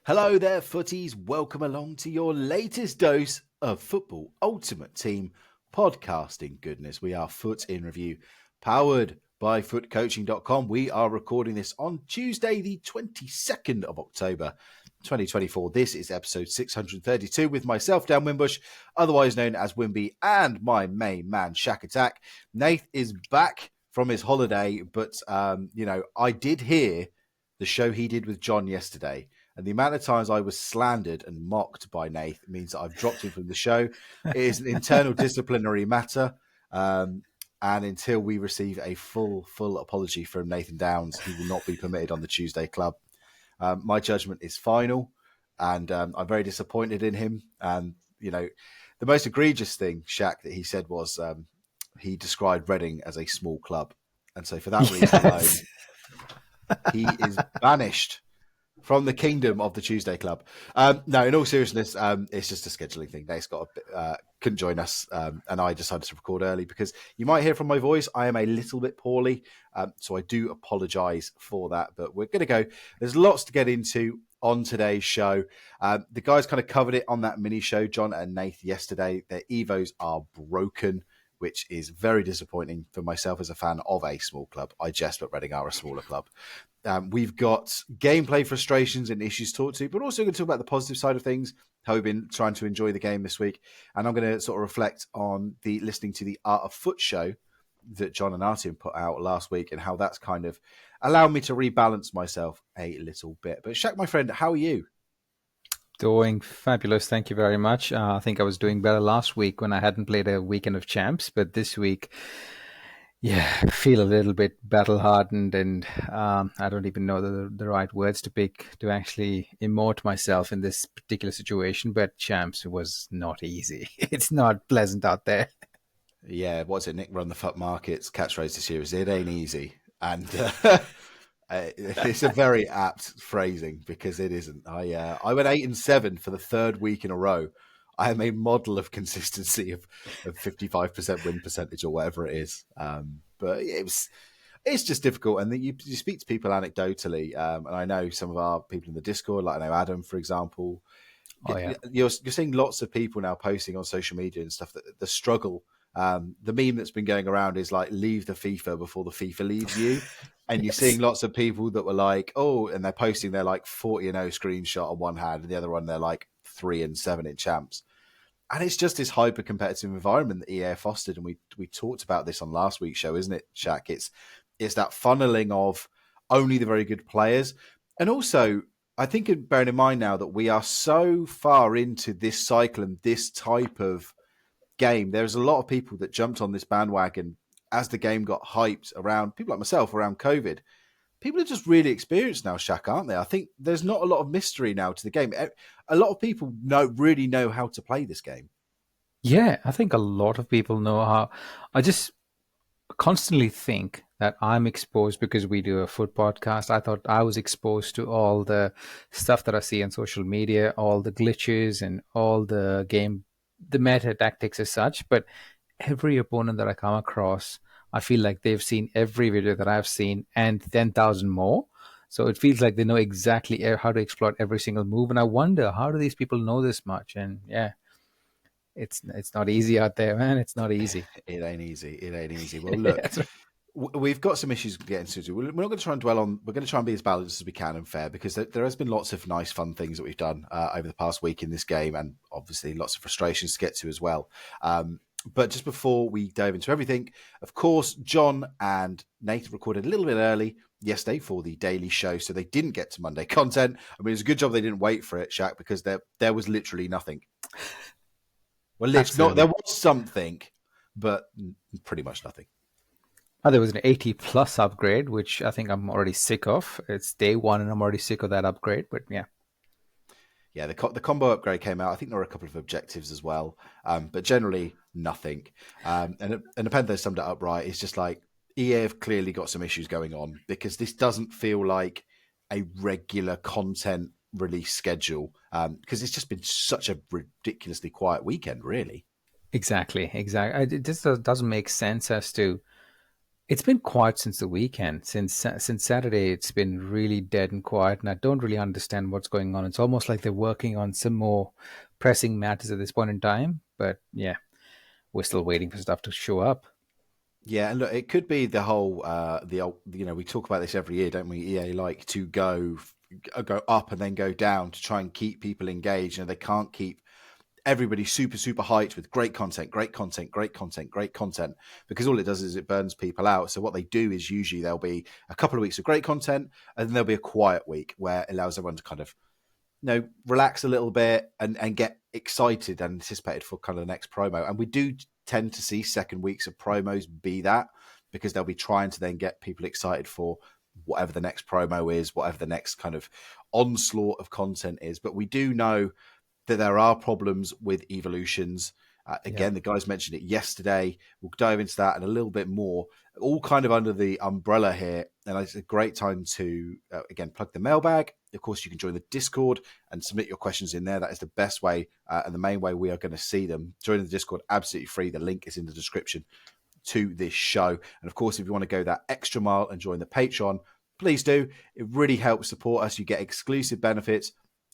Hello there, footies. Welcome along to your latest dose of Football Ultimate Team podcasting goodness. We are Foot in Review, powered by footcoaching.com. We are recording this on Tuesday, the 22nd of October, 2024. This is episode 632 with myself, Dan Wimbush, otherwise known as Wimby, and my main man, Shaq Attack. Nath is back from his holiday, but, I did hear the show he did with John yesterday. And the amount of times I was slandered and mocked by Nath means that I've dropped him from the show. It is an internal disciplinary matter. And until we receive a full apology from Nathan Downs, he will not be permitted on the Tuesday Club. My judgment is final, and I'm very disappointed in him. And, the most egregious thing, Shaq, that he said was he described Reading as a small club. And so for that reason alone, he is banished from the kingdom of the Tuesday Club. No, in all seriousness, it's just a scheduling thing. Nate's couldn't join us, and I decided to record early because you might hear from my voice, I am a little bit poorly, so I do apologise for that. But we're going to go. There's lots to get into on today's show. The guys kind of covered it on that mini show, John and Nath, yesterday. Their Evos are broken, which is very disappointing for myself as a fan of a small club. I jest, but Reading are a smaller club. We've got gameplay frustrations and issues to talk to, but also going to talk about the positive side of things, how we've been trying to enjoy the game this week. And I'm going to sort of reflect on listening to the Art of Foot show that John and Artyom put out last week and how that's kind of allowed me to rebalance myself a little bit. But Shaq, my friend, how are you? Doing fabulous. Thank you very much. I think I was doing better last week when I hadn't played a weekend of champs, but this week, I feel a little bit battle-hardened, and I don't even know the right words to pick to actually immort myself in this particular situation, but champs was not easy. It's not pleasant out there. Yeah, what's it, Nick Run the Fuck Markets catchphrase this year is it ain't easy. And it's a very apt phrasing because it isn't. I went 8-7 for the third week in a row. I am a model of consistency of 55% win percentage or whatever it is. But it's just difficult. And you speak to people anecdotally. And I know some of our people in the Discord, like I know Adam, for example. Oh, yeah. You're seeing lots of people now posting on social media and stuff that the struggle. The meme that's been going around is like, leave the FIFA before the FIFA leaves you. And you're seeing lots of people that were like, and they're posting their like 40-0 screenshot on one hand, and the other one they're like 3-7 in champs. And it's just this hyper competitive environment that EA fostered. And we talked about this on last week's show, isn't it, Shaq? It's that funneling of only the very good players. And also, I think bearing in mind now that we are so far into this cycle and this type of game, there's a lot of people that jumped on this bandwagon as the game got hyped around, people like myself, around COVID. People are just really experienced now, Shaq, aren't they? I think there's not a lot of mystery now to the game. A lot of people really know how to play this game. Yeah, I think a lot of people know how. I just constantly think that I'm exposed because we do a foot podcast. I thought I was exposed to all the stuff that I see on social media, all the glitches and all the meta tactics as such. But every opponent that I come across, I feel like they've seen every video that I've seen and 10,000 more. So it feels like they know exactly how to exploit every single move. And I wonder, how do these people know this much? And it's not easy out there, man. It's not easy. It ain't easy. Well, look, we've got some issues to get into. We're not going to try and dwell on. We're going to try and be as balanced as we can and fair, because there has been lots of nice, fun things that we've done over the past week in this game, and obviously lots of frustrations to get to as well. But just before we dive into everything, of course, John and Nathan recorded a little bit early yesterday for the daily show, so they didn't get to Monday content. I mean, it's a good job they didn't wait for it, Shaq, because there was literally nothing. Well, there was something, but pretty much nothing. There was an 80 plus upgrade, which I think I'm already sick of. It's day one and I'm already sick of that upgrade, but yeah. Yeah, the combo upgrade came out. I think there were a couple of objectives as well, but generally nothing. And Apentho summed it up right. It's just like EA have clearly got some issues going on, because this doesn't feel like a regular content release schedule, because it's just been such a ridiculously quiet weekend, really. Exactly. It just doesn't make sense as to It's been quiet since the weekend. Since Saturday, it's been really dead and quiet, and I don't really understand what's going on. It's almost like they're working on some more pressing matters at this point in time. But yeah, we're still waiting for stuff to show up. Yeah, and look, it could be the whole the old, we talk about this every year, don't we? EA like to go up and then go down to try and keep people engaged, and they can't keep everybody super hyped with great content, great content, great content, great content, because all it does is it burns people out. So what they do is usually there'll be a couple of weeks of great content, and then there'll be a quiet week where it allows everyone to kind of relax a little bit and get excited and anticipated for kind of the next promo. And we do tend to see second weeks of promos be that, because they'll be trying to then get people excited for whatever the next promo is, whatever the next kind of onslaught of content is. But we do know that there are problems with evolutions. Yeah, Again, the guys mentioned it yesterday. We'll dive into that and a little bit more, all kind of under the umbrella here. And it's a great time to, again, plug the mailbag. Of course, you can join the Discord and submit your questions in there. That is the best way and the main way we are going to see them. Join the Discord, absolutely free. The link is in the description to this show. And of course, if you want to go that extra mile and join the Patreon, please do. It really helps support us. You get exclusive benefits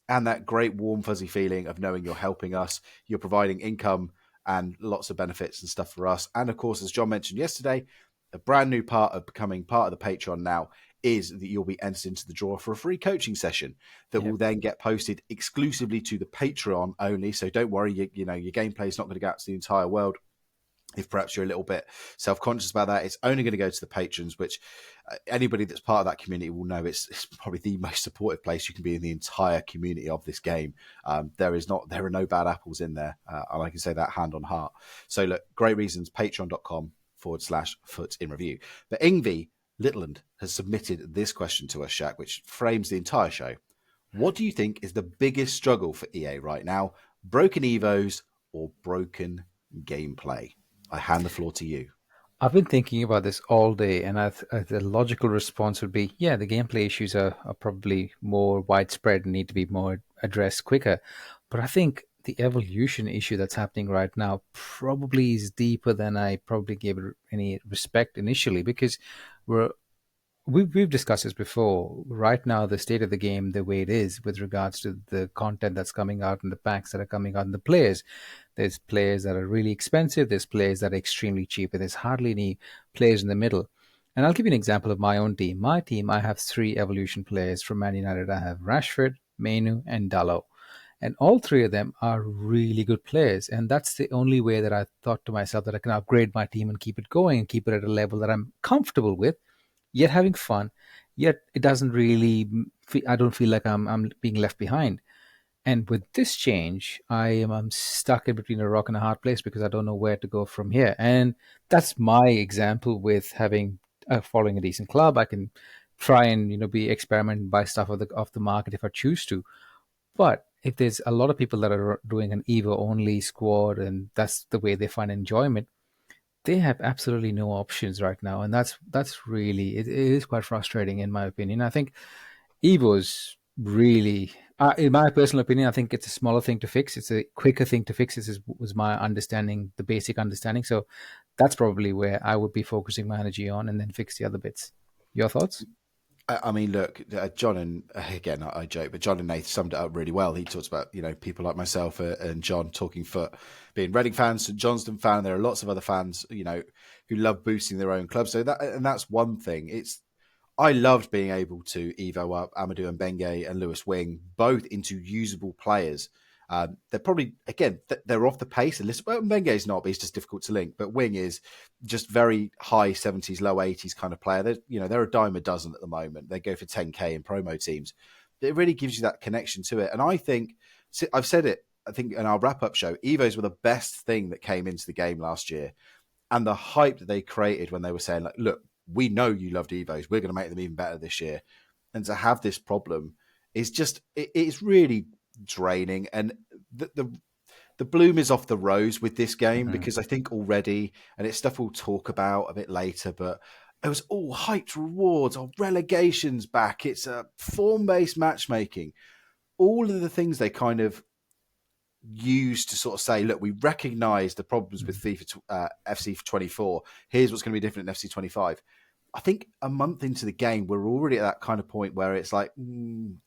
and that great warm fuzzy feeling of knowing you're helping us, you're providing income and lots of benefits and stuff for us. And of course, as John mentioned yesterday, a brand new part of becoming part of the Patreon now is that you'll be entered into the draw for a free coaching session that yeah. will then get posted exclusively to the Patreon only. So don't worry, your gameplay is not going to go out to the entire world. If perhaps you're a little bit self-conscious about that, it's only going to go to the patrons, which anybody that's part of that community will know it's probably the most supportive place you can be in the entire community of this game. There are no bad apples in there, and I can say that hand on heart. So look, great reasons, patreon.com/foot in review. But Ingvi Littland has submitted this question to us, Shaq, which frames the entire show. What do you think is the biggest struggle for EA right now? Broken Evos or broken gameplay? I hand the floor to you. I've been thinking about this all day, and the logical response would be, yeah, the gameplay issues are probably more widespread and need to be more addressed quicker. But I think the evolution issue that's happening right now probably is deeper than I probably gave it any respect initially, because we're we've discussed this before. Right now, the state of the game, the way it is with regards to the content that's coming out and the packs that are coming out and the players. There's players that are really expensive. There's players that are extremely cheap. And there's hardly any players in the middle. And I'll give you an example of my own team. My team, I have three evolution players from Man United. I have Rashford, Mainu, and Dalot. And all three of them are really good players. And that's the only way that I thought to myself that I can upgrade my team and keep it going and keep it at a level that I'm comfortable with, yet having fun, yet it doesn't really, I don't feel like I'm being left behind. And with this change, I'm stuck in between a rock and a hard place because I don't know where to go from here. And that's my example with having following a decent club. I can try and be experiment and buy stuff off the market if I choose to. But if there's a lot of people that are doing an Evo only squad and that's the way they find enjoyment, they have absolutely no options right now, and that's really it is quite frustrating in my opinion. I think Evo's really, in my personal opinion, I think it's a smaller thing to fix. It's a quicker thing to fix. This was my understanding, the basic understanding. So that's probably where I would be focusing my energy on, and then fix the other bits. Your thoughts? I mean, look, John and again, I joke, but John and Nate summed it up really well. He talks about, people like myself and John talking foot, being Reading fans, St Johnstone fan. There are lots of other fans, who love boosting their own club. So that's one thing. I loved being able to Evo up Amadou and Benge and Lewis Wing both into usable players. They're probably, again, they're off the pace a little. Well, Benge's not, but he's just difficult to link. But Wing is just very high 70s, low 80s kind of player. They're a dime a dozen at the moment. They go for 10K in promo teams. It really gives you that connection to it. And I think, I've said it, I think in our wrap-up show, Evos were the best thing that came into the game last year. And the hype that they created when they were saying, like, look, we know you loved Evos. We're going to make them even better this year. And to have this problem is just, it's really draining. And the bloom is off the rose with this game, because I think already, and it's stuff we'll talk about a bit later, but it was all hyped rewards or relegations back. It's a form-based matchmaking. All of the things they kind of used to sort of say, look, we recognize the problems with FC 24. Here's what's going to be different in FC 25. I think a month into the game, we're already at that kind of point where it's like,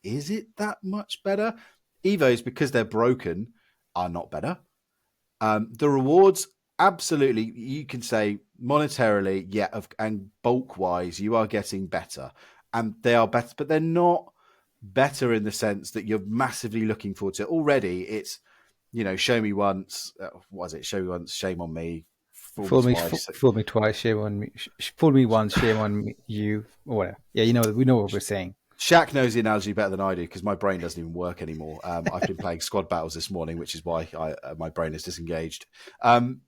is it that much better? Evos, because they're broken, are not better. The rewards, absolutely, you can say monetarily, yeah, and bulk wise, you are getting better, and they are better, but they're not better in the sense that you're massively looking forward to. Already, it's show me once, what is it? Show me once, shame on me. Fool me twice. Fool me twice, shame on me. Fool me once, shame on me, you. Or whatever. Yeah, we know what we're saying. Shaq knows the analogy better than I do because my brain doesn't even work anymore. I've been playing squad battles this morning, which is why my brain is disengaged. And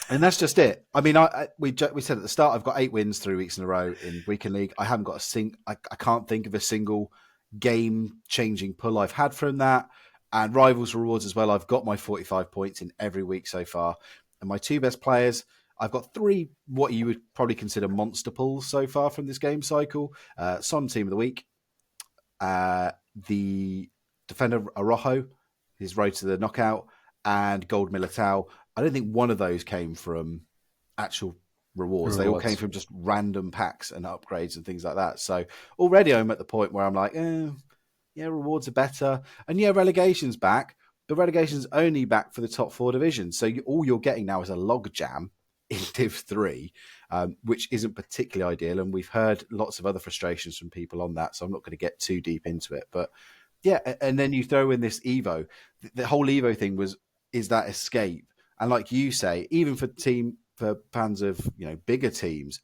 that's just it. I mean, we said at the start, I've got 8 wins 3 weeks in a row in Weekend League. I haven't got I can't think of a single game-changing pull I've had from that. And Rivals rewards as well. I've got my 45 points in every week so far. And my 2 best players, I've got 3 what you would probably consider monster pulls so far from this game cycle. Son Team of the Week, the defender Araujo, his road to the knockout, and Gold Militao. I don't think one of those came from actual rewards. They all came from just random packs and upgrades and things like that. So already I'm at the point where I'm like, yeah, rewards are better. And yeah, relegation's back, but relegation's only back for the top 4 divisions. So all you're getting now is a log jam in Div 3, which isn't particularly ideal. And we've heard lots of other frustrations from people on that. So I'm not going to get too deep into it. But yeah, and then you throw in this Evo. The whole Evo thing is that escape. And like you say, even for fans of bigger teams,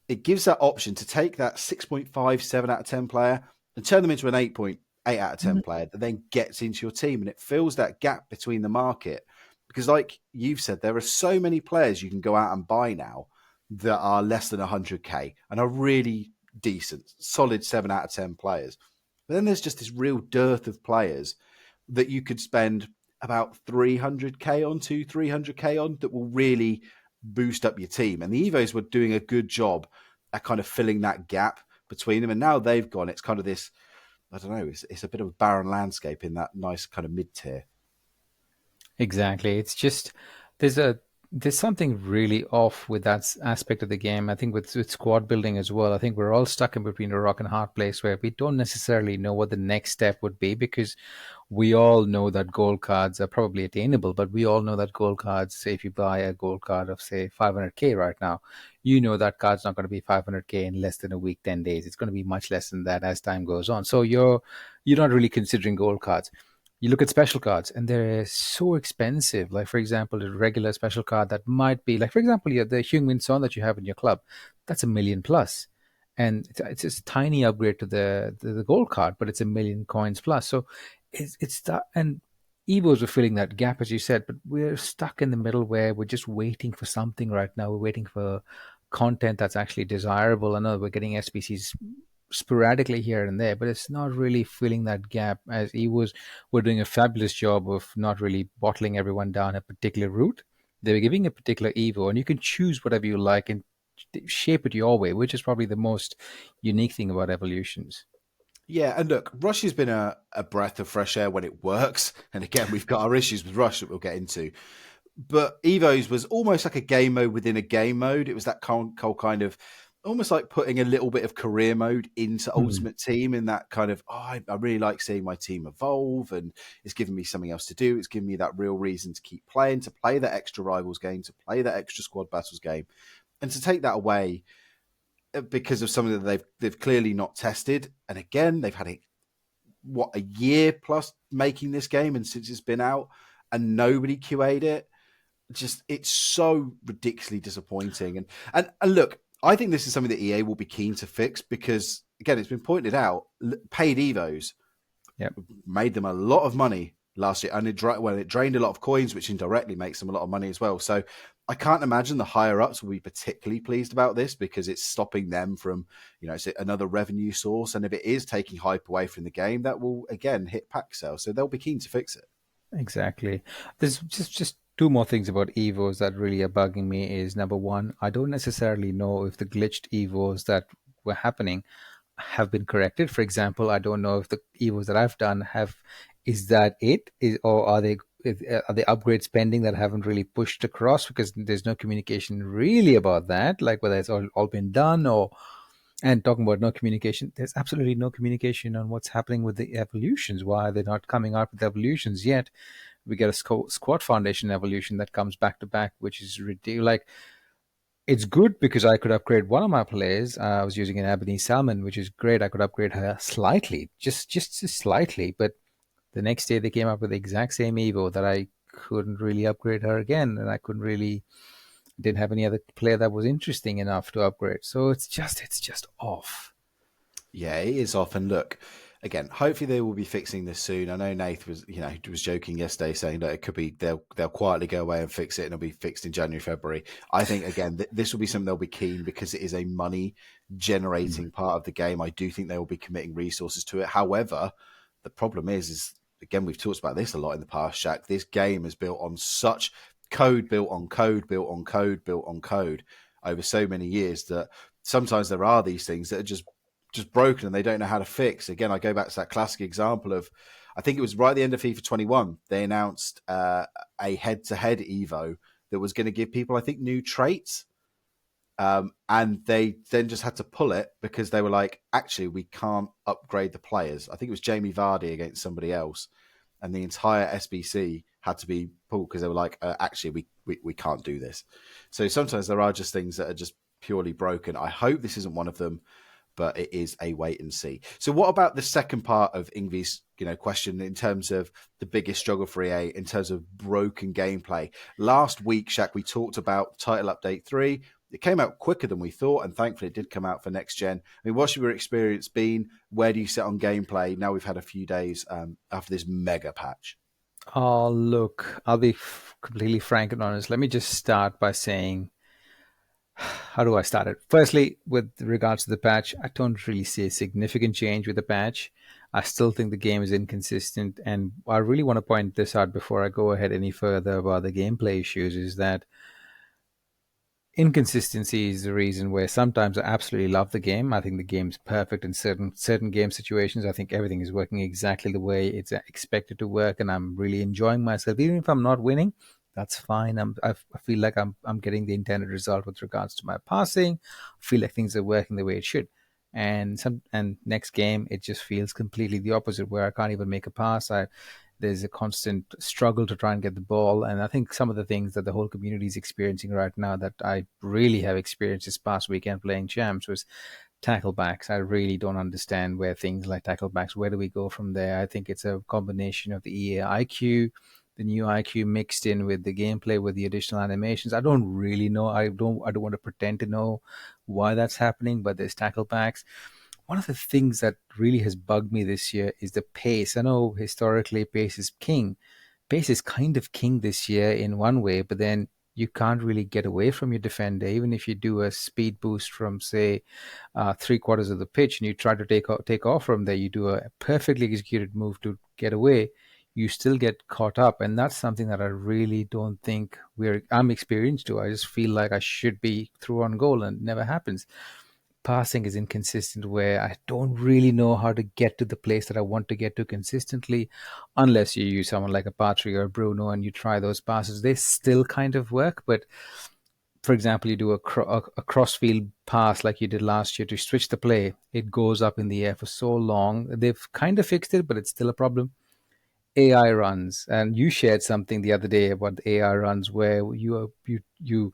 it gives that option to take that 6.57 out of 10 player and turn them into an 8.8 out of 10 player that then gets into your team, and it fills that gap between the market. Because like you've said, there are so many players you can go out and buy now that are less than 100k and are really decent, solid 7 out of 10 players. But then there's just this real dearth of players that you could spend about 300k on, 300k on, that will really boost up your team. And the Evos were doing a good job at kind of filling that gap between them. And now they've gone, it's kind of this, I don't know, it's a bit of a barren landscape in that nice kind of mid-tier. Exactly. It's just there's something really off with that aspect of the game. I think with squad building as well. I think we're all stuck in between a rock and hard place where we don't necessarily know what the next step would be, because we all know that gold cards are probably attainable, but we all know that gold cards, say if you buy a gold card of say 500k right now, you know that card's not going to be 500k in less than a week, 10 days. It's going to be much less than that as time goes on. So you're not really considering gold cards. You look at special cards and they're so expensive. Like, for example, a regular special card that might be, like, for example, the Heung-min Son that you have in your club, that's $1 million plus. And it's just a tiny upgrade to the gold card, but it's 1 million coins plus. So it's that. And Evos are filling that gap, as you said, but we're stuck in the middle where we're just waiting for something right now. We're waiting for content that's actually desirable. I know we're getting SPCs sporadically here and there, but it's not really filling that gap, as Evos were doing a fabulous job of not really bottling everyone down a particular route. They were giving a particular Evo, and you can choose whatever you like and shape it your way, which is probably the most unique thing about evolutions. Yeah, and look, Rush has been a breath of fresh air when it works. And again, we've got our issues with Rush that we'll get into. But Evo's was almost like a game mode within a game mode. It was that kind of almost like putting a little bit of career mode into Ultimate Team, in that kind of, I really like seeing my team evolve, and it's giving me something else to do. It's giving me that real reason to keep playing, to play that extra rivals game, to play that extra squad battles game. And to take that away because of something that they've clearly not tested. And again, they've had a year plus making this game, and since it's been out, and nobody QA'd it. Just, it's so ridiculously disappointing. And look, I think this is something that EA will be keen to fix, because again, it's been pointed out, paid Evos made them a lot of money last year, and it drained a lot of coins, which indirectly makes them a lot of money as well. So I can't imagine the higher ups will be particularly pleased about this, because it's stopping them from, it's another revenue source. And if it is taking hype away from the game, that will again hit pack sales. So they'll be keen to fix it. Exactly. There's just 2 more things about Evos that really are bugging me. Is number one, I don't necessarily know if the glitched Evos that were happening have been corrected. For example, I don't know if the Evos that I've done is that it is, or are they Are the upgrades pending that haven't really pushed across because there's no communication really about that, like whether it's all been done or. And talking about no communication, there's absolutely no communication on what's happening with the evolutions. Why they're not coming out with evolutions yet? We get a squad foundation evolution that comes back to back, which is ridiculous. Like, it's good because I could upgrade one of my players. I was using an Ebony Salmon, which is great. I could upgrade her slightly, just slightly. But the next day they came up with the exact same Evo that I couldn't really upgrade her again, and I couldn't really didn't have any other player that was interesting enough to upgrade. So it's just off. Yeah, it is off. And look, again, hopefully they will be fixing this soon. I know Nath was joking yesterday saying that it could be they'll quietly go away and fix it and it'll be fixed in January, February. I think again this will be something they'll be keen because it is a money generating part of the game. I do think they will be committing resources to it. However, the problem is again, we've talked about this a lot in the past, Shaq. This game is built on such code, built on code, built on code, built on code over so many years that sometimes there are these things that are just broken and they don't know how to fix. Again, I go back to that classic example of, I think it was right at the end of FIFA 21, they announced a head-to-head Evo that was going to give people, I think, new traits. And they then just had to pull it because they were like, actually, we can't upgrade the players. I think it was Jamie Vardy against somebody else. And the entire SBC had to be pulled because they were like, actually, we can't do this. So sometimes there are just things that are just purely broken. I hope this isn't one of them, but it is a wait and see. So what about the second part of Ingvi's question in terms of the biggest struggle for EA in terms of broken gameplay? Last week, Shaq, we talked about Title Update 3. It came out quicker than we thought, and thankfully it did come out for next gen. I mean, what's your experience been? Where do you sit on gameplay? Now we've had a few days after this mega patch. Oh, look, I'll be completely frank and honest. Let me just start by saying, how do I start it? Firstly, with regards to the patch, I don't really see a significant change with the patch. I still think the game is inconsistent, and I really want to point this out before I go ahead any further about the gameplay issues, is that inconsistency is the reason where sometimes I absolutely love the game. I think the game's perfect in certain game situations. I think everything is working exactly the way it's expected to work, and I'm really enjoying myself. Even if I'm not winning, that's fine. I feel like I'm getting the intended result with regards to my passing. I feel like things are working the way it should. And next game it just feels completely the opposite, where I can't even make a pass. There's a constant struggle to try and get the ball. And I think some of the things that the whole community is experiencing right now that I really have experienced this past weekend playing champs was tacklebacks. I really don't understand where things like tacklebacks, where do we go from there? I think it's a combination of the EA IQ, the new IQ mixed in with the gameplay, with the additional animations. I don't really know. I don't want to pretend to know why that's happening, but there's tacklebacks. One of the things that really has bugged me this year is the pace. I know historically pace is king. Pace is kind of king this year in one way, but then you can't really get away from your defender. Even if you do a speed boost from, say, 3/4 of the pitch, and you try to take off from there, you do a perfectly executed move to get away, you still get caught up. And that's something that I really don't think I'm experienced to. I just feel like I should be through on goal, and it never happens. Passing is inconsistent, where I don't really know how to get to the place that I want to get to consistently unless you use someone like a Patri or Bruno and you try those passes. They still kind of work, but for example, you do a crossfield pass like you did last year to switch the play, it goes up in the air for so long. They've kind of fixed it, but it's still a problem. AI runs, and you shared something the other day about the AI runs where you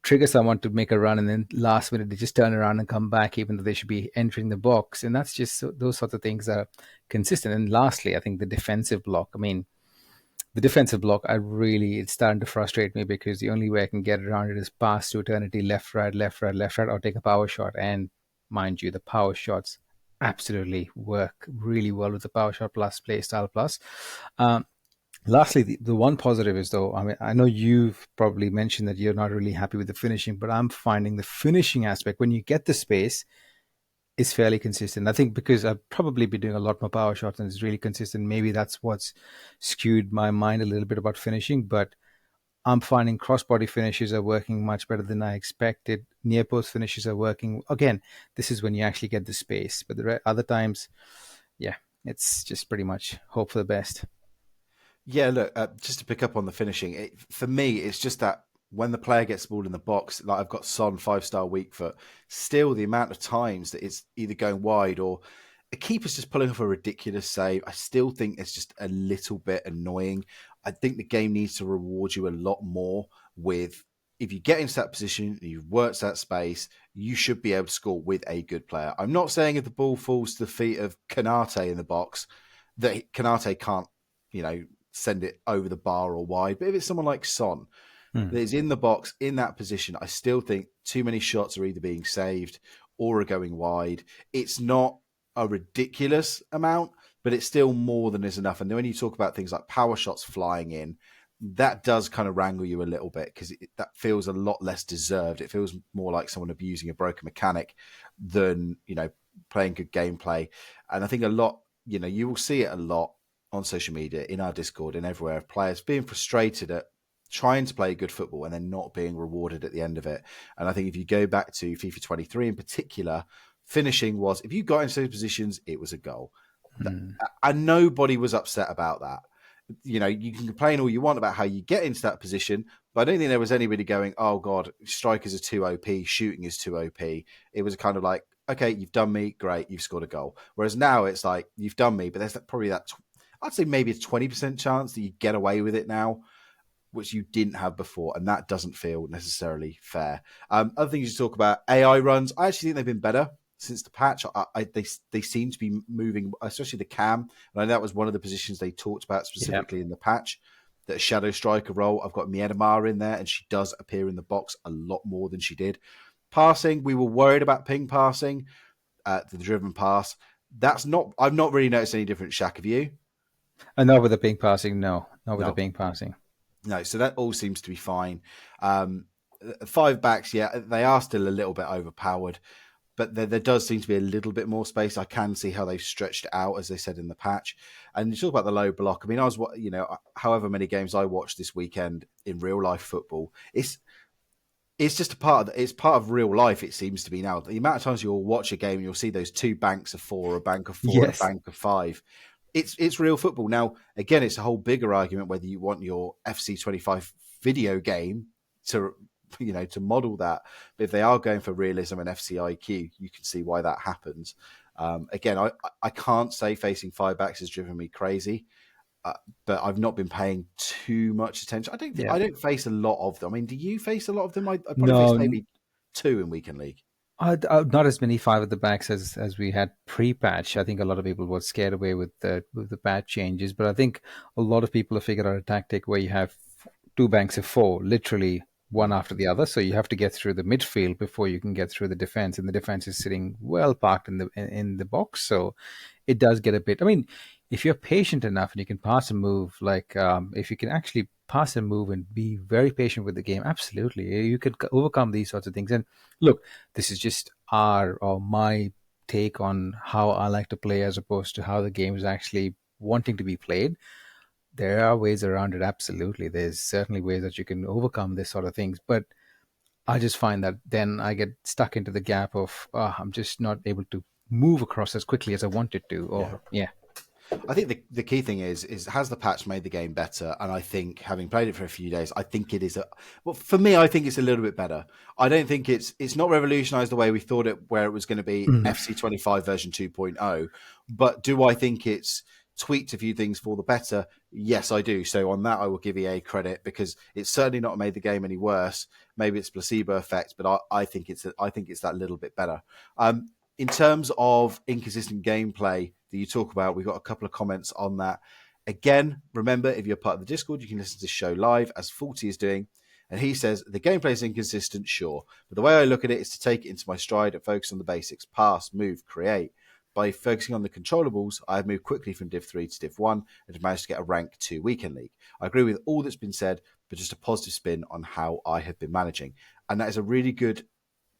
trigger someone to make a run, and then last minute they just turn around and come back even though they should be entering the box. And that's just those sorts of things are consistent. And lastly, I think the defensive block. I mean, the defensive block, it's starting to frustrate me because the only way I can get around it is pass to eternity, left, right, left, right, left, right, or take a power shot. And mind you, the power shots absolutely work really well with the power shot plus play style plus. Lastly, the one positive is, though, I mean, I know you've probably mentioned that you're not really happy with the finishing, but I'm finding the finishing aspect, when you get the space, is fairly consistent. I think because I've probably been doing a lot more power shots and it's really consistent. Maybe that's what's skewed my mind a little bit about finishing, but I'm finding crossbody finishes are working much better than I expected. Near post finishes are working. Again, this is when you actually get the space, but the other times, yeah, it's just pretty much hope for the best. Yeah, look, just to pick up on the finishing, for me, it's just that when the player gets the ball in the box, like I've got Son 5-star weak foot, still the amount of times that it's either going wide or a keeper's just pulling off a ridiculous save. I still think it's just a little bit annoying. I think the game needs to reward you a lot more with if you get into that position and you've worked that space, you should be able to score with a good player. I'm not saying if the ball falls to the feet of Kanate in the box that Kanate can't, you know, send it over the bar or wide. But if it's someone like Son that is in the box in that position, I still think too many shots are either being saved or are going wide. It's not a ridiculous amount, but it's still more than is enough. And then when you talk about things like power shots flying in, that does kind of wrangle you a little bit because that feels a lot less deserved. It feels more like someone abusing a broken mechanic than, you know, playing good gameplay. And I think a lot, you know, you will see it a lot on social media, in our Discord and everywhere, of players being frustrated at trying to play good football and then not being rewarded at the end of it. And I think if you go back to FIFA 23 in particular, finishing was, if you got into those positions, it was a goal. And nobody was upset about that. You know, you can complain all you want about how you get into that position, but I don't think there was anybody going, oh God, strikers are too OP, shooting is too OP. It was kind of like, okay, you've done me, great, you've scored a goal. Whereas now it's like, you've done me, but there's probably that, I'd say maybe a 20% chance that you get away with it now, which you didn't have before, and that doesn't feel necessarily fair. Other things you talk about, AI runs, I actually think they've been better since the patch. They seem to be moving, especially the cam, and I know that was one of the positions they talked about specifically in the patch, that shadow striker role. I've got Myanmar in there, and she does appear in the box a lot more than she did. Passing, we were worried about ping passing, the driven pass. I've not really noticed any difference, Shaq, have you? And not with the ping passing, no. Not with the ping passing. No, so that all seems to be fine. 5 backs, yeah, they are still a little bit overpowered, but there does seem to be a little bit more space. I can see how they've stretched out, as they said in the patch. And you talk about the low block. I mean, however many games I watched this weekend in real life football, it's just it's part of real life. It seems to be now. The amount of times you'll watch a game and you'll see those 2 banks of 4, a bank of 4, and a bank of 5. It's real football. Now, again, it's a whole bigger argument whether you want your FC25 video game to, you know, to model that. But if they are going for realism and FCIQ, you can see why that happens. Again, I can't say facing 5 backs has driven me crazy, but I've not been paying too much attention. I don't face a lot of them. I mean, do you face a lot of them? I probably face maybe 2 in weekend league. Not as many 5 at the backs as we had pre-patch. I think a lot of people were scared away with the patch changes, but I think a lot of people have figured out a tactic where you have 2 banks of 4, literally one after the other. So you have to get through the midfield before you can get through the defense, and the defense is sitting well parked in the box. So it does get a bit. I mean, if you're patient enough and you can pass a move, like if you can actually pass and move and be very patient with the game, absolutely, you could overcome these sorts of things. And look, this is just my take on how I like to play as opposed to how the game is actually wanting to be played. There are ways around it, absolutely. There's certainly ways that you can overcome this sort of things, but I just find that then I get stuck into the gap of I'm just not able to move across as quickly as I wanted to. Or yeah. I think the key thing is has the patch made the game better? And I think, having played it for a few days, I think it is for me, I think it's a little bit better. I don't think it's not revolutionized the way we thought it, where it was going to be FC25 version 2.0. But do I think it's tweaked a few things for the better? Yes, I do. So on that, I will give EA credit, because it's certainly not made the game any worse. Maybe it's placebo effect, but I think it's that little bit better. In terms of inconsistent gameplay that you talk about, we've got a couple of comments on that. Again, remember, if you're part of the Discord, you can listen to the show live, as Faulty is doing. And he says, the gameplay is inconsistent, sure. But the way I look at it is to take it into my stride and focus on the basics: pass, move, create. By focusing on the controllables, I have moved quickly from Div 3 to Div 1 and have managed to get a rank 2 weekend league. I agree with all that's been said, but just a positive spin on how I have been managing. And that is a really good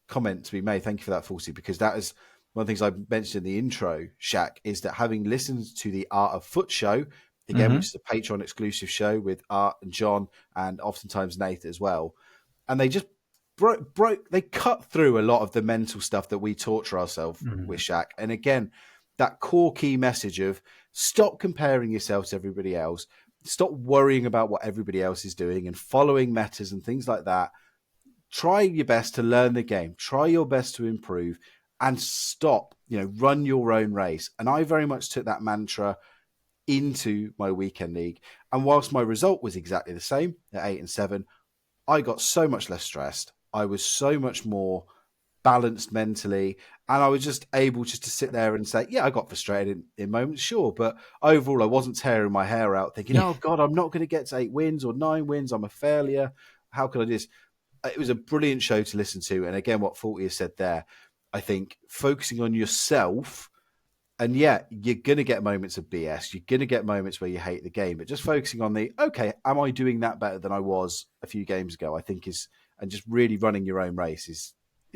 comment to be made. Thank you for that, Faulty, because that is one of the things I mentioned in the intro, Shaq, is that having listened to the Art of Foot show, again, which is a Patreon exclusive show with Art and John and oftentimes Nate as well, and they just they cut through a lot of the mental stuff that we torture ourselves with, Shaq. And again, that core key message of stop comparing yourself to everybody else. stop worrying about what everybody else is doing and following metas and things like that. Try your best to learn the game. Try your best to improve and stop, run your own race. And I very much took that mantra into my weekend league. And whilst my result was exactly the same at 8 and 7, I got so much less stressed. I was so much more balanced mentally, and I was just able just to sit there and say, yeah, I got frustrated in moments, sure, but overall I wasn't tearing my hair out thinking, oh God, I'm not going to get to 8 wins or 9 wins. I'm a failure. How can I do this? It was a brilliant show to listen to. And again, what Faulty has said there, I think focusing on yourself. And yeah, you're going to get moments of BS. You're going to get moments where you hate the game, but just focusing on okay, am I doing that better than I was a few games ago? I think and just really running your own race is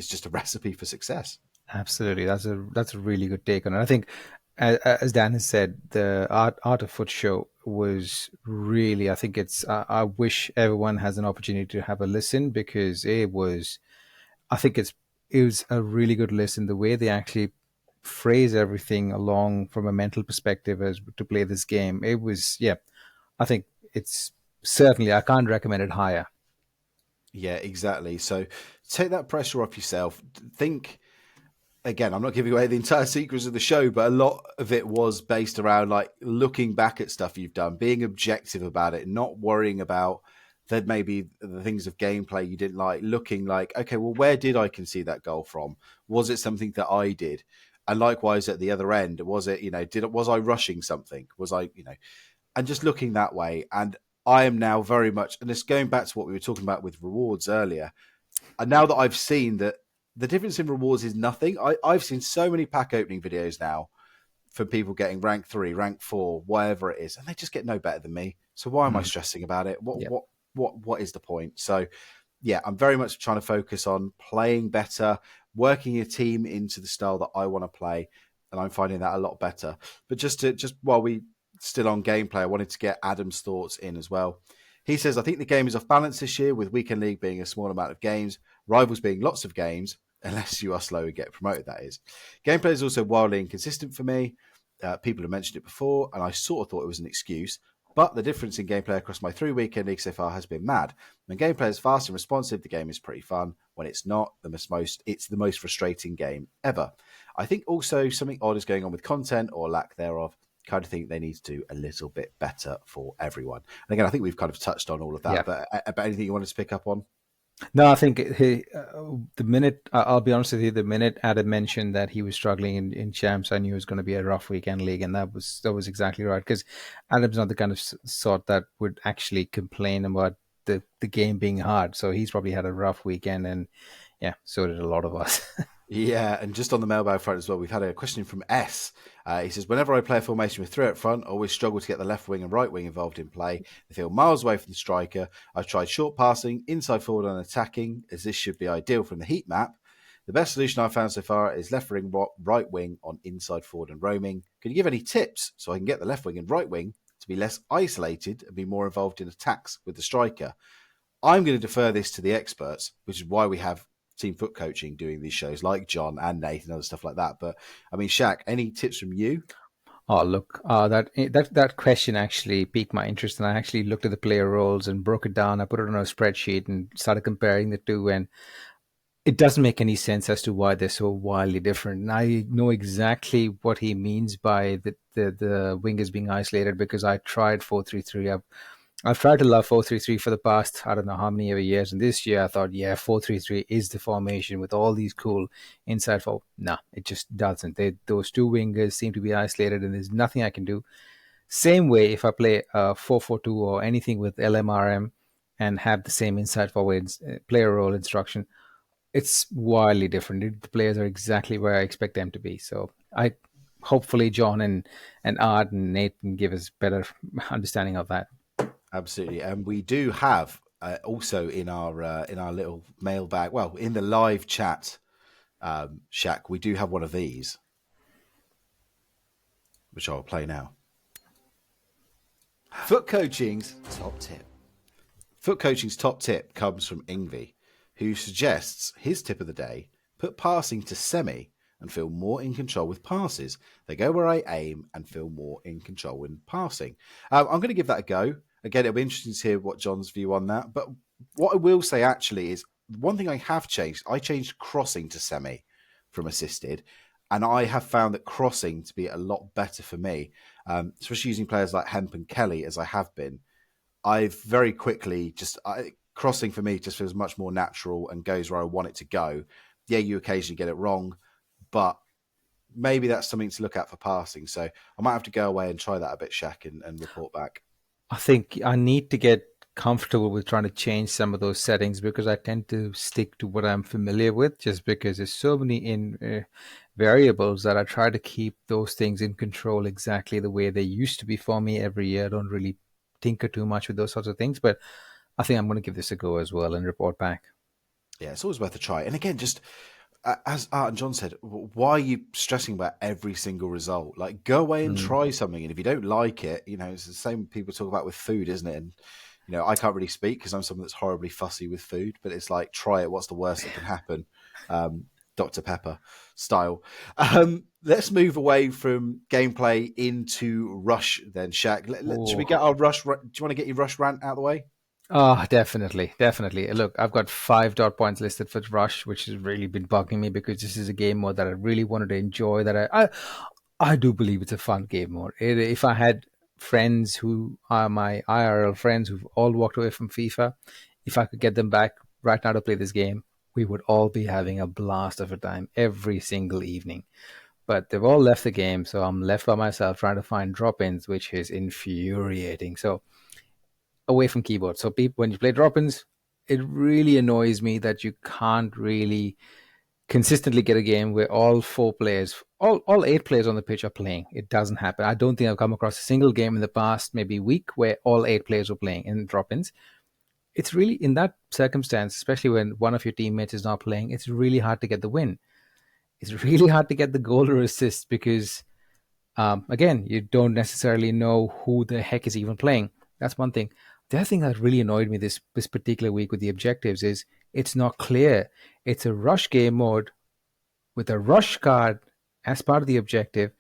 just a recipe for success. Absolutely, that's a really good take on it. I think, as Dan has said, the Art of Foot show was really. I think it's. I wish everyone has an opportunity to have a listen because it was. I think it was a really good listen. The way they actually phrase everything along from a mental perspective as to play this game, it was. Yeah, I think it's certainly. I can't recommend it higher. Yeah, exactly. So take that pressure off yourself. Think again, I'm not giving away the entire secrets of the show, but a lot of it was based around like looking back at stuff you've done, being objective about it, not worrying about that maybe the things of gameplay you didn't like, looking like, okay, well, where did I concede that goal from? Was it something that I did? And likewise at the other end, was it, was I rushing something? Was I, and just looking that way. And I am now very much, and it's going back to what we were talking about with rewards earlier. And now that I've seen that the difference in rewards is nothing, I've seen so many pack opening videos now from people getting rank 3, rank 4, whatever it is, and they just get no better than me. So why am I stressing about it? What is the point? So yeah, I'm very much trying to focus on playing better, working a team into the style that I want to play, and I'm finding that a lot better. But just while we still on gameplay, I wanted to get Adam's thoughts in as well. He says, I think the game is off balance this year with Weekend League being a small amount of games, Rivals being lots of games, unless you are slow and get promoted, that is. Gameplay is also wildly inconsistent for me. People have mentioned it before, and I sort of thought it was an excuse. But the difference in gameplay across my 3 weekend leagues so far has been mad. When gameplay is fast and responsive, the game is pretty fun. When it's not, it's the most frustrating game ever. I think also something odd is going on with content or lack thereof. Kind of think they need to do a little bit better for everyone. And again, I think we've kind of touched on all of that. But anything you wanted to pick up on? No, I think the minute I'll be honest with you, the minute Adam mentioned that he was struggling in champs, I knew it was going to be a rough weekend league, and that was exactly right because Adam's not the kind of sort that would actually complain about the game being hard. So he's probably had a rough weekend, and yeah, so did a lot of us. Yeah, and just on the mailbag front as well, we've had a question from S. He says, whenever I play a formation with 3 up front, I always struggle to get the left wing and right wing involved in play. They feel miles away from the striker. I've tried short passing, inside forward and attacking, as this should be ideal from the heat map. The best solution I've found so far is left wing, right wing on inside forward and roaming. Can you give any tips so I can get the left wing and right wing to be less isolated and be more involved in attacks with the striker? I'm going to defer this to the experts, which is why we have Team Foot Coaching doing these shows like John and Nathan and other stuff like that. But I mean, Shaq, any tips from you? Oh, look, that question actually piqued my interest, and I actually looked at the player roles and broke it down. I put it on a spreadsheet and started comparing the two, and it doesn't make any sense as to why they're so wildly different. And I know exactly what he means by the wingers being isolated because I tried 4-3-3. I've tried to love 4-3-3 for the past, I don't know how many ever years. And this year I thought, yeah, 4-3-3 is the formation with all these cool inside forward. No, it just doesn't. Those two wingers seem to be isolated and there's nothing I can do. Same way if I play 4-4-2 or anything with LMRM and have the same inside forward player role instruction, it's wildly different. The players are exactly where I expect them to be. So hopefully John and Art and Nate can give us better understanding of that. Absolutely, and we do have also in our little mailbag, well, in the live chat, Shaq, we do have one of these, which I'll play now. Foot Coaching's top tip. Foot Coaching's top tip comes from Ingvi, who suggests his tip of the day: put passing to semi and feel more in control with passes. They go where I aim and feel more in control when passing. I'm going to give that a go. Again, it'll be interesting to hear what John's view on that. But what I will say actually is one thing I have changed. I changed crossing to semi from assisted. And I have found that crossing to be a lot better for me, especially using players like Hemp and Kelly as I have been. I've very quickly crossing for me just feels much more natural and goes where I want it to go. Yeah, you occasionally get it wrong, but maybe that's something to look at for passing. So I might have to go away and try that a bit, Shaq, and report back. I think I need to get comfortable with trying to change some of those settings because I tend to stick to what I'm familiar with just because there's so many variables that I try to keep those things in control exactly the way they used to be for me every year. I don't really tinker too much with those sorts of things, but I think I'm going to give this a go as well and report back. Yeah, it's always worth a try. And again, just as Art and John said, why are you stressing about every single result? Like, go away and Mm. try something. And if you don't like it, it's the same people talk about with food, isn't it? And, I can't really speak because I'm someone that's horribly fussy with food, but it's like, try it. What's the worst that can happen? Dr. Pepper style. Let's move away from gameplay into Rush then, Shaq. Should we get our Rush? Do you want to get your Rush rant out of the way? Oh, definitely, definitely. Look, I've got 5 dot points listed for Rush, which has really been bugging me because this is a game mode that I really wanted to enjoy. I do believe it's a fun game mode. If I had friends who are my IRL friends who've all walked away from FIFA, if I could get them back right now to play this game, we would all be having a blast of a time every single evening. But they've all left the game, so I'm left by myself trying to find drop-ins, which is infuriating. So away from keyboard. So people, when you play drop-ins, it really annoys me that you can't really consistently get a game where all 4 players, all 8 players on the pitch are playing. It doesn't happen. I don't think I've come across a single game in the past maybe week where all 8 players were playing in drop-ins. It's really in that circumstance, especially when one of your teammates is not playing, it's really hard to get the win. It's really hard to get the goal or assist because again, you don't necessarily know who the heck is even playing. That's one thing. The other thing that really annoyed me this particular week with the objectives is it's not clear. It's a rush game mode with a rush card as part of the objective,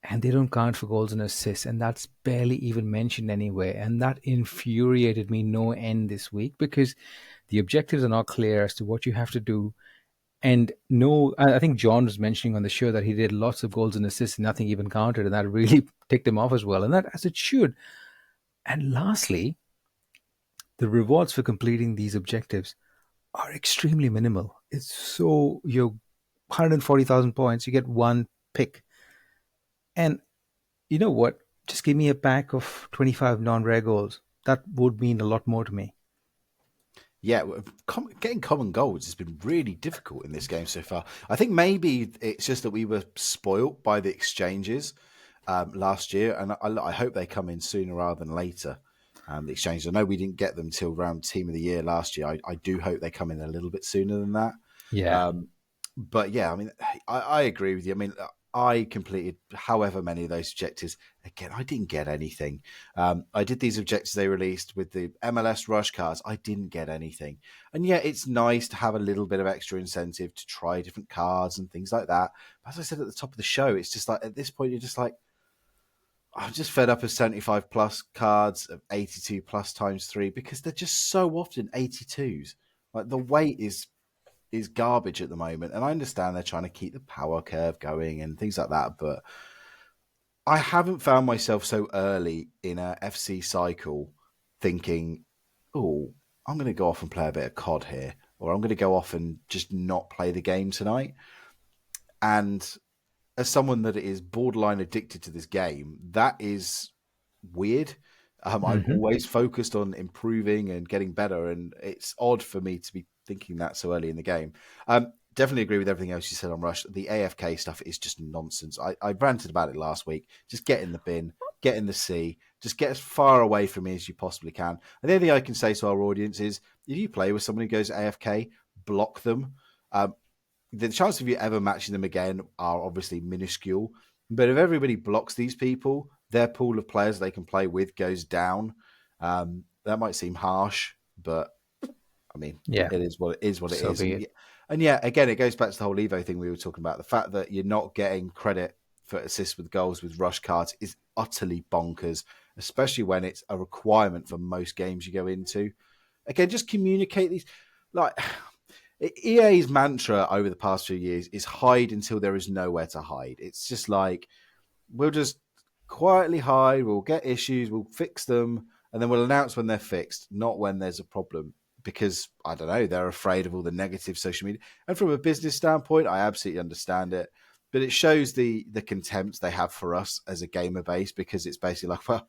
and they don't count for goals and assists, and that's barely even mentioned anywhere. And that infuriated me no end this week because the objectives are not clear as to what you have to do. And no, I think John was mentioning on the show that he did lots of goals and assists and nothing even counted, and that really ticked him off as well. And that, as it should. And lastly, the rewards for completing these objectives are extremely minimal. It's so you're 140,000 points, you get one pick. And you know what? Just give me a pack of 25 non-rare goals. That would mean a lot more to me. Yeah, getting common goals has been really difficult in this game so far. I think maybe it's just that we were spoilt by the exchanges last year, and I hope they come in sooner rather than later. The exchanges. I know we didn't get them till around Team of the Year last year. I do hope they come in a little bit sooner than that. Yeah. But yeah, I mean, I agree with you. I mean, I completed however many of those objectives. Again, I didn't get anything. I did these objectives they released with the MLS Rush cards. I didn't get anything. And yeah, it's nice to have a little bit of extra incentive to try different cards and things like that. But as I said at the top of the show, it's just like at this point, you're just like, I'm just fed up of 75 plus cards of 82 plus times 3 because they're just so often 82s. Like the weight is garbage at the moment. And I understand they're trying to keep the power curve going and things like that, but I haven't found myself so early in a FC cycle thinking, oh, I'm going to go off and play a bit of COD here, or I'm going to go off and just not play the game tonight. And as someone that is borderline addicted to this game, that is weird. I'm Mm-hmm. always focused on improving and getting better, and it's odd for me to be thinking that so early in the game. Definitely agree with everything else you said on Rush. The AFK stuff is just nonsense. I ranted about it last week. Just get in the bin, get in the sea, just get as far away from me as you possibly can. And the only thing I can say to our audience is, if you play with someone who goes AFK, block them. The chances of you ever matching them again are obviously minuscule. But if everybody blocks these people, their pool of players they can play with goes down. That might seem harsh, but I mean, Yeah. it is what it is. So be And it. And yeah, again, it goes back to the whole Evo thing we were talking about. The fact that you're not getting credit for assists with goals with rush cards is utterly bonkers, especially when it's a requirement for most games you go into. Again, just communicate these. Like EA's mantra over the past few years is hide until there is nowhere to hide. It's just like we'll just quietly hide, we'll get issues, we'll fix them, and then we'll announce when they're fixed, not when there's a problem. Because I don't know, they're afraid of all the negative social media. And from a business standpoint, I absolutely understand it. But it shows the contempt they have for us as a gamer base, because it's basically like, well,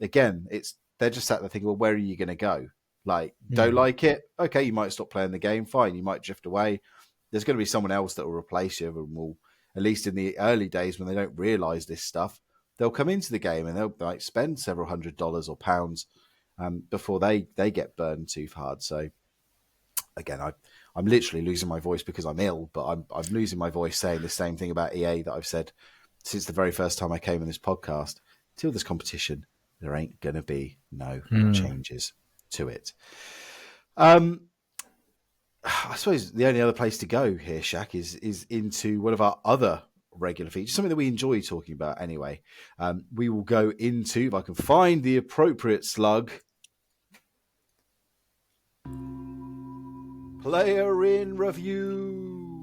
again, it's they're just sat there thinking, well, where are you going to go? Like, don't like it? Okay, you might stop playing the game. Fine, you might drift away. There's going to be someone else that will replace you and will, at least in the early days when they don't realize this stuff, they'll come into the game and they'll like spend several $100s or pounds before they get burned too hard. So again, I'm literally losing my voice because I'm ill, but I'm losing my voice saying the same thing about EA that I've said since the very first time I came in this podcast. Till this competition, there ain't going to be no changes to it. I suppose the only other place to go here, Shaq, is into one of our other regular features, something that we enjoy talking about anyway. We will go into, if I can find the appropriate slug, player in review.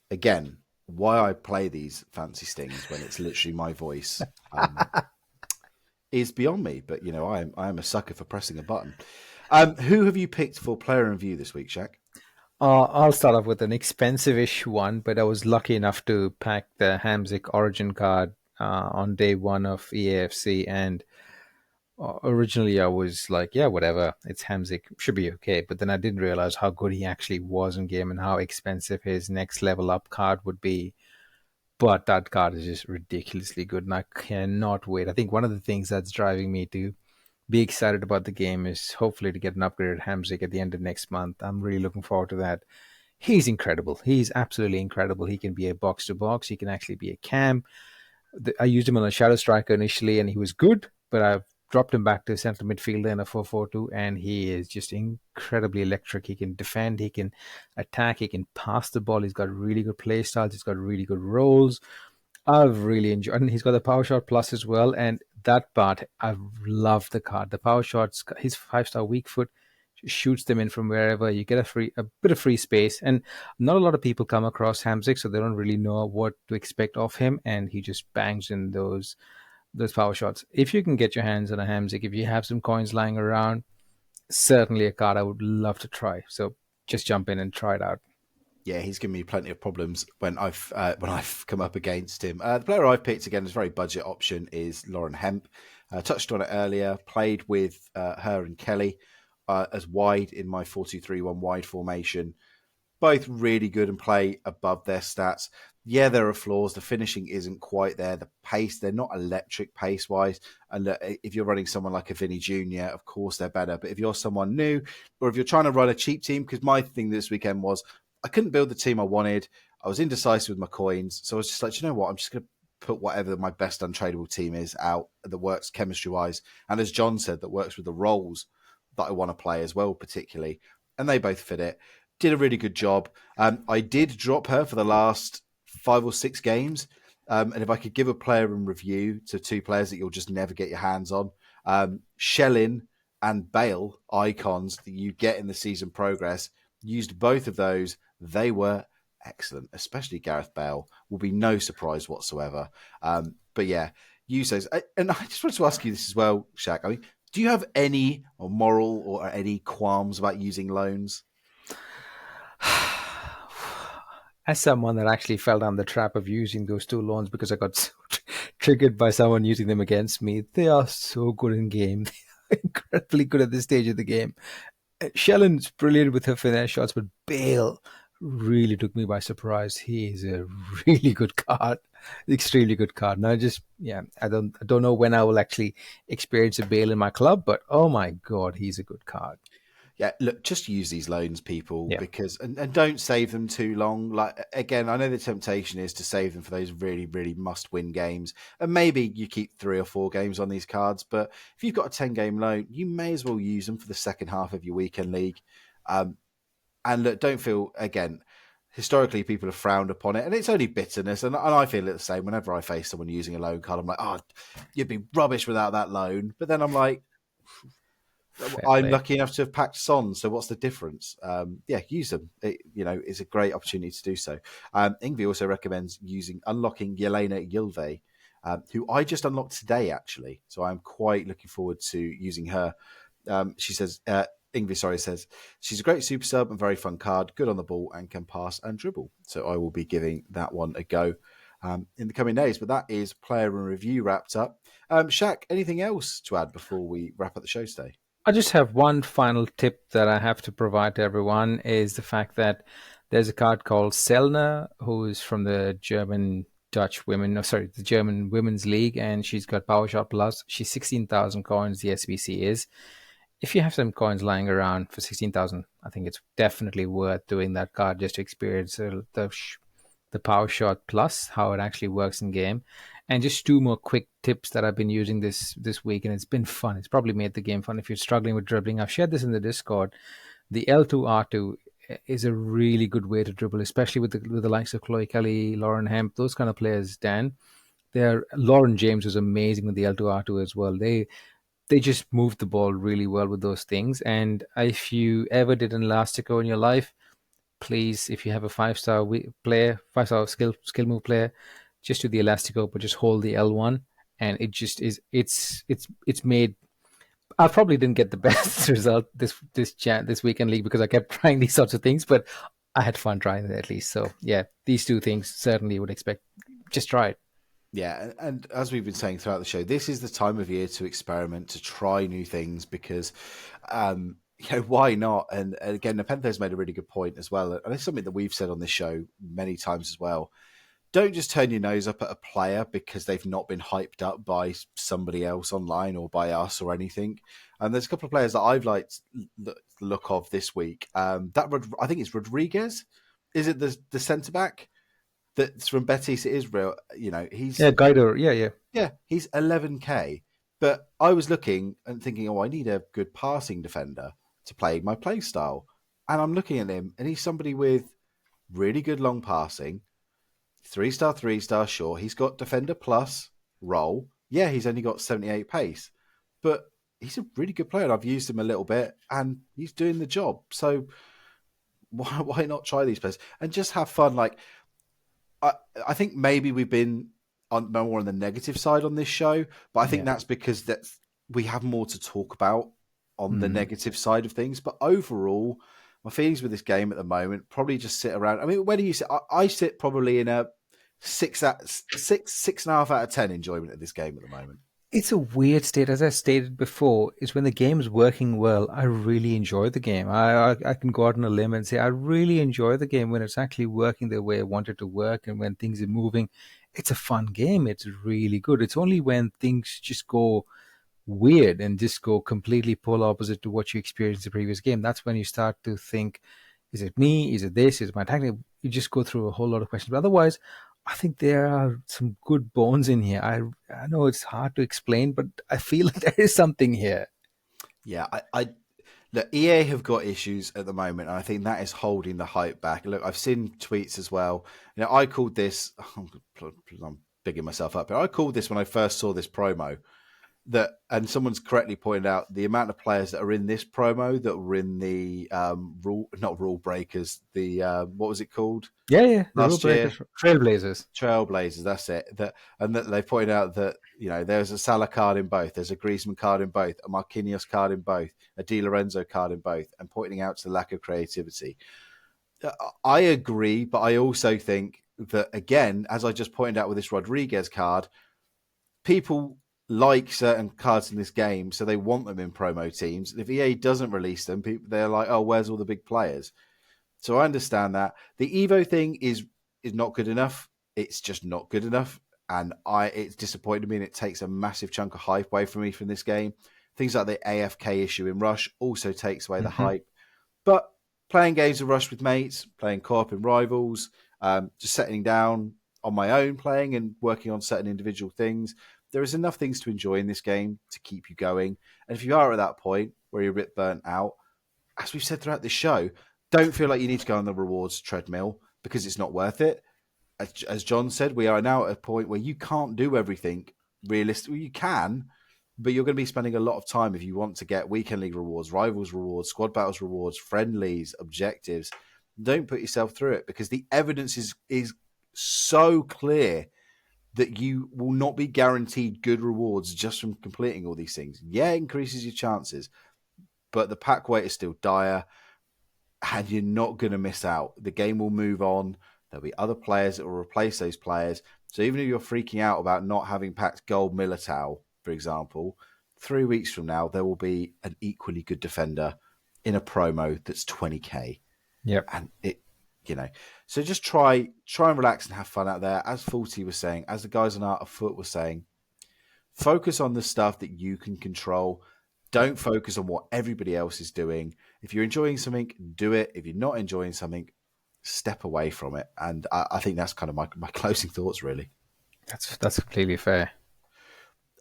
Again, why I play these fancy stings when it's literally my voice is beyond me. But, you know, I am a sucker for pressing a button. Who have you picked for player in review this week, Shaq? I'll start off with an expensive-ish one, but I was lucky enough to pack the Hamzik Origin card on day one of EAFC, and originally I was like, yeah, whatever, it's Hamzik, should be okay. But then I didn't realize how good he actually was in game and how expensive his next level up card would be. But that card is just ridiculously good, and I cannot wait. I think one of the things that's driving me to be excited about the game is hopefully to get an upgraded Hamzik at the end of next month. I'm really looking forward to that. He's incredible. He's absolutely incredible. He can be a box to box. He can actually be a cam. I used him on a shadow striker initially, and he was good, but I've dropped him back to centre midfielder in a 4-4-2, and he is just incredibly electric. He can defend, he can attack, he can pass the ball. He's got really good play styles. He's got really good roles. I've really enjoyed, and he's got the power shot plus as well. And that part, I've loved the card. The power shots, his 5-star weak foot shoots them in from wherever. You get a bit of free space, and not a lot of people come across Hamzik, so they don't really know what to expect of him. And he just bangs in those power shots. If you can get your hands on a Hamzik, if you have some coins lying around, certainly a card I would love to try. So just jump in and try it out. Yeah, he's given me plenty of problems when I've come up against him. The player I've picked, again, as a very budget option, is Lauren Hemp. Touched on it earlier. Played with her and Kelly as wide in my 4-2-3-1 wide formation. Both really good and play above their stats. Yeah, there are flaws. The finishing isn't quite there. The pace, they're not electric pace-wise. And if you're running someone like a Vinny Jr., of course they're better. But if you're someone new, or if you're trying to run a cheap team, because my thing this weekend was I couldn't build the team I wanted. I was indecisive with my coins. So I was just like, you know what? I'm just going to put whatever my best untradeable team is out that works chemistry-wise. And as John said, that works with the roles that I want to play as well, particularly. And they both fit it. Did a really good job. I did drop her for the last 5 or 6 games. And if I could give a player in review to 2 players that you'll just never get your hands on, Shellin and Bale icons that you get in the season progress, used both of those. They were excellent, especially Gareth Bale. Will be no surprise whatsoever. But yeah, uses. And I just wanted to ask you this as well, Shaq. I mean, do you have any moral or any qualms about using loans? As someone that actually fell down the trap of using those 2 loans because I got so triggered by someone using them against me, they are so good in game. They are incredibly good at this stage of the game. Shellen's brilliant with her finesse shots, but Bale really took me by surprise. He is a really good card, extremely good card. And I don't know when I will actually experience a Bale in my club, but oh my god, he's a good card. Yeah, look, just use these loans, people, Yeah. because and don't save them too long. Like again, I know the temptation is to save them for those really, really must-win games, and maybe you keep 3 or 4 games on these cards. But if you've got a 10-game loan, you may as well use them for the second half of your weekend league. And look, don't feel, again, historically people have frowned upon it, and it's only bitterness. And I feel it the same whenever I face someone using a loan card. I'm like, oh, you'd be rubbish without that loan. But then I'm like, Fair I'm play. lucky enough to have packed Son, so what's the difference? Yeah, use them. It's a great opportunity to do so. Ingvi also recommends unlocking Yelena Yilve, who I just unlocked today, actually. So I'm quite looking forward to using her. She says, Ingvi, says, she's a great super sub and very fun card, good on the ball and can pass and dribble. So I will be giving that one a go in the coming days. But that is player and review wrapped up. Shaq, anything else to add before we wrap up the show today? I just have one final tip that I have to provide to everyone is the fact that there's a card called Selna, who is from the the German Women's League, and she's got Power Shot Plus. She's 16,000 coins, the SBC is. If you have some coins lying around for 16,000, I think it's definitely worth doing that card just to experience the Power Shot Plus, how it actually works in game. And just two more quick tips that I've been using this week, and it's been fun. It's probably made the game fun if you're struggling with dribbling. I've shared this in the Discord. The L2R2 is a really good way to dribble, especially with the likes of Chloe Kelly, Lauren Hemp, those kind of players, Dan. Lauren James was amazing with the L2R2 as well. They just move the ball really well with those things. And if you ever did an Elastico in your life, please, if you have a five-star skill move player, just do the Elastico, but just hold the L1, and it just is. It's made. I probably didn't get the best result this weekend league because I kept trying these sorts of things, but I had fun trying it at least. So yeah, these two things certainly would expect. Just try it. Yeah, and as we've been saying throughout the show, this is the time of year to experiment, to try new things because, why not? And again, Nepenthe's made a really good point as well, and it's something that we've said on this show many times as well. Don't just turn your nose up at a player because they've not been hyped up by somebody else online or by us or anything. And there's a couple of players that I've liked the look of this week. I think it's Rodriguez. Is it the centre back? That's from Betis Israel. Yeah, Guido. Yeah. He's 11k. But I was looking and thinking, I need a good passing defender to play my play style. And I'm looking at him, and he's somebody with really good long passing, 3-star, 3-star, sure. He's got defender plus roll. Yeah, he's only got 78 pace, but he's a really good player. I've used him a little bit, and he's doing the job. So why not try these players and just have fun? Like, I think maybe we've been more on the negative side on this show, but I think Yeah. that's because we have more to talk about on the Mm. negative side of things. But overall, my feelings with this game at the moment probably just sit around. I mean, where do you sit? I sit probably in a 6.5 out of 10 enjoyment of this game at the moment. It's a weird state, as I stated before. Is when the game's working well, I really enjoy the game. I can go out on a limb and say I really enjoy the game when it's actually working the way I want it to work, and when things are moving. It's a fun game. It's really good. It's only when things just go weird and just go completely polar opposite to what you experienced in the previous game. That's when you start to think, is it me? Is it this? Is it my tactic? You just go through a whole lot of questions. But otherwise, I think there are some good bones in here. I know it's hard to explain, but I feel like there is something here. Yeah, look, EA have got issues at the moment, and I think that is holding the hype back. Look, I've seen tweets as well. I called this. I'm bigging myself up, but I called this when I first saw this promo. And someone's correctly pointed out the amount of players that are in this promo that were in the not rule breakers. The what was it called? Yeah. The rule Last year? breakers, trailblazers. Trailblazers, that's it. That they pointed out that there's a Salah card in both, there's a Griezmann card in both, a Marquinhos card in both, a Di Lorenzo card in both, and pointing out to the lack of creativity. I agree, but I also think that, again, as I just pointed out with this Rodriguez card, people like certain cards in this game, so they want them in promo teams. If EA doesn't release them, they're like, oh, where's all the big players? So I understand that. The Evo thing is not good enough. It's just not good enough. And it's disappointed me, and it takes a massive chunk of hype away from me from this game. Things like the AFK issue in Rush also takes away the hype. But playing games of Rush with mates, playing co-op in Rivals, just settling down on my own playing and working on certain individual things, there is enough things to enjoy in this game to keep you going. And if you are at that point where you're a bit burnt out, as we've said throughout this show, don't feel like you need to go on the rewards treadmill because it's not worth it. As John said, we are now at a point where you can't do everything realistically. You can, but you're going to be spending a lot of time if you want to get weekend league rewards, rivals rewards, squad battles rewards, friendlies, objectives. Don't put yourself through it because the evidence is so clear that you will not be guaranteed good rewards just from completing all these things. Yeah, it increases your chances, but the pack weight is still dire and you're not going to miss out. The game will move on. There'll be other players that will replace those players. So even if you're freaking out about not having packed gold Militao, for example, 3 weeks from now, there will be an equally good defender in a promo that's 20k. Yep. And so just try and relax and have fun out there. As Faulty was saying, as the guys on Art of Foot were saying, focus on the stuff that you can control. Don't focus on what everybody else is doing. If you're enjoying something, do it. If you're not enjoying something, step away from it. And I think that's kind of my closing thoughts, really. That's completely fair.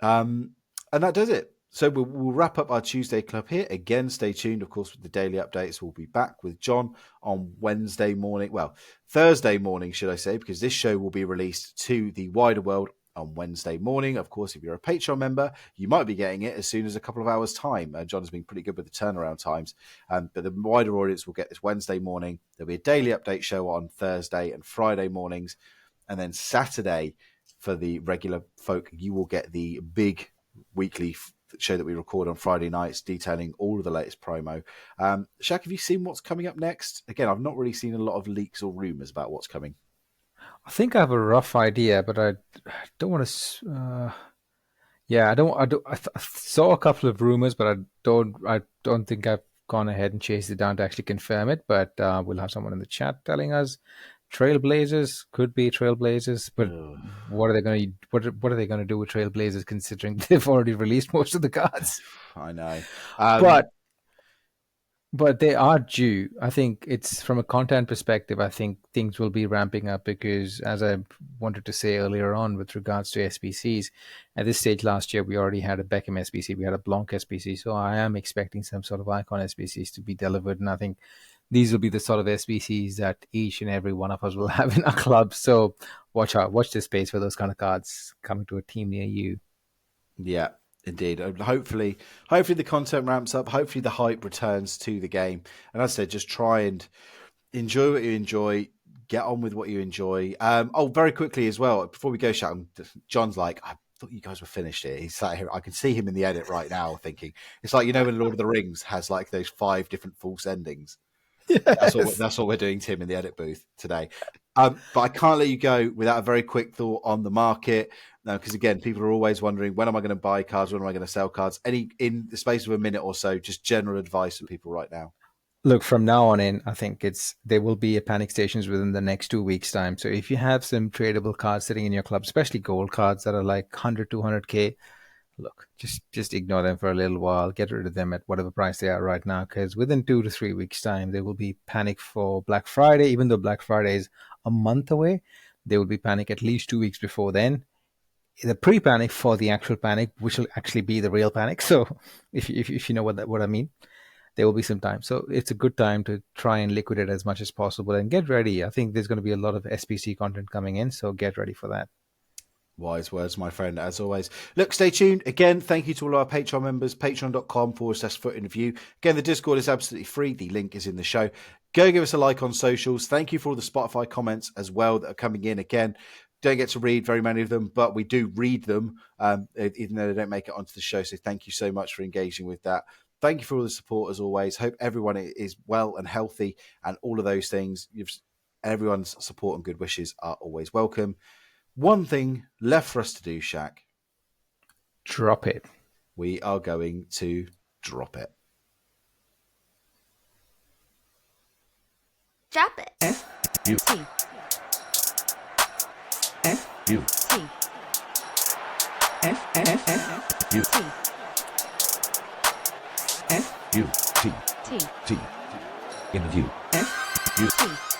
And that does it. So we'll wrap up our Tuesday club here. Again, stay tuned, of course, with the daily updates. We'll be back with John on Wednesday morning. Well, Thursday morning, should I say, because this show will be released to the wider world on Wednesday morning. Of course, if you're a Patreon member, you might be getting it as soon as a couple of hours' time. John has been pretty good with the turnaround times. But the wider audience will get this Wednesday morning. There'll be a daily update show on Thursday and Friday mornings. And then Saturday, for the regular folk, you will get the big weekly show that we record on Friday nights detailing all of the latest promo. Shaq, have you seen what's coming up next? Again, I've not really seen a lot of leaks or rumors about what's coming. I think I have a rough idea, but I don't want to. I saw a couple of rumors, but I don't think I've gone ahead and chased it down to actually confirm it. But we'll have someone in the chat telling us. Trailblazers could be Trailblazers, but what are they going to what are they going to do with Trailblazers considering they've already released most of the cards? I know, but they are due. I think it's from a content perspective. I think things will be ramping up because, as I wanted to say earlier on, with regards to SBCs, at this stage last year we already had a Beckham SBC, we had a Blanc SBC, so I am expecting some sort of icon SBCs to be delivered, and I think these will be the sort of SBCs that each and every one of us will have in our club. So watch this space for those kind of cards coming to a team near you. Yeah, indeed. Hopefully the content ramps up. Hopefully the hype returns to the game. And as I said, just try and enjoy what you enjoy. Get on with what you enjoy. Very quickly as well, before we go, John's like, I thought you guys were finished here. He's sat here. I can see him in the edit right now thinking, it's like, when Lord of the Rings has like those 5 different false endings. Yes. That's what we're doing, Tim, in the edit booth today. But I can't let you go without a very quick thought on the market. Because again, people are always wondering, when am I going to buy cards? When am I going to sell cards? In the space of a minute or so, just general advice for people right now. Look, from now on in, I think there will be a panic stations within the next 2 weeks' time. So if you have some tradable cards sitting in your club, especially gold cards that are like 100, 200K, look, just ignore them for a little while. Get rid of them at whatever price they are right now, because within 2 to 3 weeks' time, there will be panic for Black Friday. Even though Black Friday is a month away, there will be panic at least 2 weeks before then. The pre-panic for the actual panic, which will actually be the real panic. So if you know what I mean, there will be some time. So it's a good time to try and liquidate as much as possible and get ready. I think there's going to be a lot of SPC content coming in, so get ready for that. Wise words, my friend, as always. Look, stay tuned. Again, thank you to all our Patreon members, patreon.com/footinreview. Again, the Discord is absolutely free. The link is in the show. Go give us a like on socials. Thank you for all the Spotify comments as well that are coming in. Again, don't get to read very many of them, but we do read them, even though they don't make it onto the show. So thank you so much for engaging with that. Thank you for all the support as always. Hope everyone is well and healthy and all of those things. Everyone's support and good wishes are always welcome. One thing left for us to do, Shaq. Drop it. We are going to drop it. Drop it. F-U. T. F-U. T. F-F-F-U. T. F-U. T. T. T. Interview. F-U. T.